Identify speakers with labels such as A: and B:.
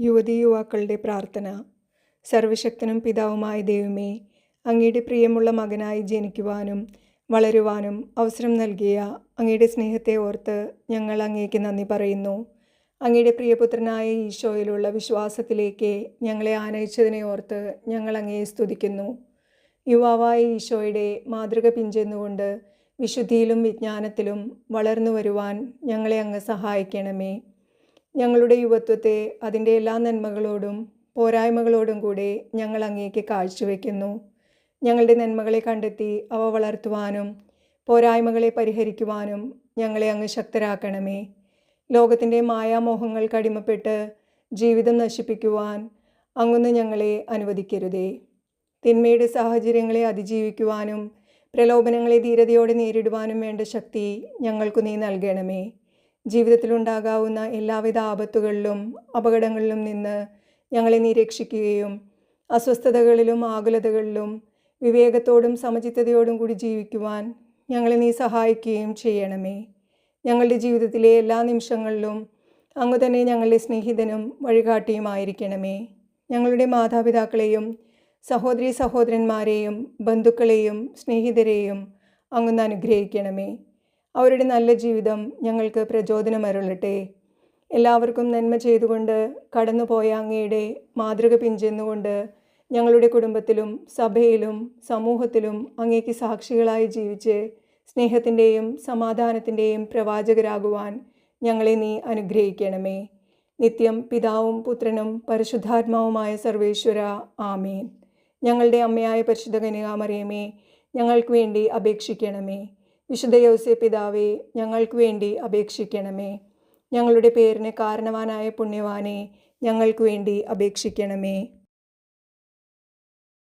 A: യുവതീ യുവാക്കളുടെ പ്രാർത്ഥന. സർവശക്തനും പിതാവുമായ ദൈവമേ, അങ്ങയുടെ പ്രിയമുള്ള മകനായി ജനിക്കുവാനും വളരുവാനും അവസരം നൽകിയ അങ്ങയുടെ സ്നേഹത്തെ ഓർത്ത് ഞങ്ങൾ അങ്ങേക്ക് നന്ദി പറയുന്നു. അങ്ങയുടെ പ്രിയപുത്രനായ ഈശോയിലുള്ള വിശ്വാസത്തിലേക്ക് ഞങ്ങളെ ആനയിച്ചതിനെ ഓർത്ത് ഞങ്ങൾ അങ്ങയെ സ്തുതിക്കുന്നു. യുവാവായ ഈശോയുടെ മാതൃക പിഞ്ചെന്നുകൊണ്ട് വിശുദ്ധിയിലും വിജ്ഞാനത്തിലും വളർന്നു വരുവാൻ ഞങ്ങളെ അങ്ങ് സഹായിക്കണമേ. ഞങ്ങളുടെ യുവത്വത്തെ അതിൻ്റെ എല്ലാ നന്മകളോടും പോരായ്മകളോടും കൂടെ ഞങ്ങൾ അങ്ങേക്ക് കാഴ്ചവെക്കുന്നു. ഞങ്ങളുടെ നന്മകളെ കണ്ടെത്തി അവ വളർത്തുവാനും പോരായ്മകളെ പരിഹരിക്കുവാനും ഞങ്ങളെ അങ്ങ് ശക്തരാക്കണമേ. ലോകത്തിൻ്റെ മായാമോഹങ്ങൾക്ക് അടിമപ്പെട്ട് ജീവിതം നശിപ്പിക്കുവാൻ അങ്ങൊന്ന് ഞങ്ങളെ അനുവദിക്കരുതേ. തിന്മയുടെ സാഹചര്യങ്ങളെ അതിജീവിക്കുവാനും പ്രലോഭനങ്ങളെ ധീരതയോടെ നേരിടുവാനും വേണ്ട ശക്തി ഞങ്ങൾക്കു നീ നൽകണമേ. ജീവിതത്തിലുണ്ടാകാവുന്ന എല്ലാവിധ ആപത്തുകളിലും അപകടങ്ങളിലും നിന്ന് ഞങ്ങളെ നീ രക്ഷിക്കുകയും അസ്വസ്ഥതകളിലും ആകുലതകളിലും വിവേകത്തോടും സമചിത്തതയോടും കൂടി ജീവിക്കുവാൻ ഞങ്ങളെ നീ സഹായിക്കുകയും ചെയ്യണമേ. ഞങ്ങളുടെ ജീവിതത്തിലെ എല്ലാ നിമിഷങ്ങളിലും അങ്ങ് തന്നെ ഞങ്ങളുടെ സ്നേഹിതനും വഴികാട്ടിയുമായിരിക്കണമേ. ഞങ്ങളുടെ മാതാപിതാക്കളെയും സഹോദരീ സഹോദരന്മാരെയും ബന്ധുക്കളെയും സ്നേഹിതരെയും അങ്ങൊന്ന് അനുഗ്രഹിക്കണമേ. അവരുടെ നല്ല ജീവിതം ഞങ്ങൾക്ക് പ്രചോദനമരുളട്ടെ. എല്ലാവർക്കും നന്മ ചെയ്തുകൊണ്ട് കടന്നുപോയ അങ്ങയുടെ മാതൃക പിഞ്ചെന്നുകൊണ്ട് ഞങ്ങളുടെ കുടുംബത്തിലും സഭയിലും സമൂഹത്തിലും അങ്ങേക്ക് സാക്ഷികളായി ജീവിച്ച് സ്നേഹത്തിൻ്റെയും സമാധാനത്തിൻ്റെയും പ്രവാചകരാകുവാൻ ഞങ്ങളെ നീ അനുഗ്രഹിക്കണമേ. നിത്യം പിതാവും പുത്രനും പരിശുദ്ധാത്മാവുമായ സർവേശ്വര, ആമേൻ. ഞങ്ങളുടെ അമ്മയായ പരിശുദ്ധ കന്യകാമറിയമേ, ഞങ്ങൾക്ക് വേണ്ടി അപേക്ഷിക്കണമേ. വിശുദ്ധ യൗസേപ്പ് പിതാവേ, ഞങ്ങൾക്ക് വേണ്ടി അപേക്ഷിക്കണമേ. ഞങ്ങളുടെ പേരിന് കാരണവാനായ പുണ്യവാനെ, ഞങ്ങൾക്ക് വേണ്ടി അപേക്ഷിക്കണമേ.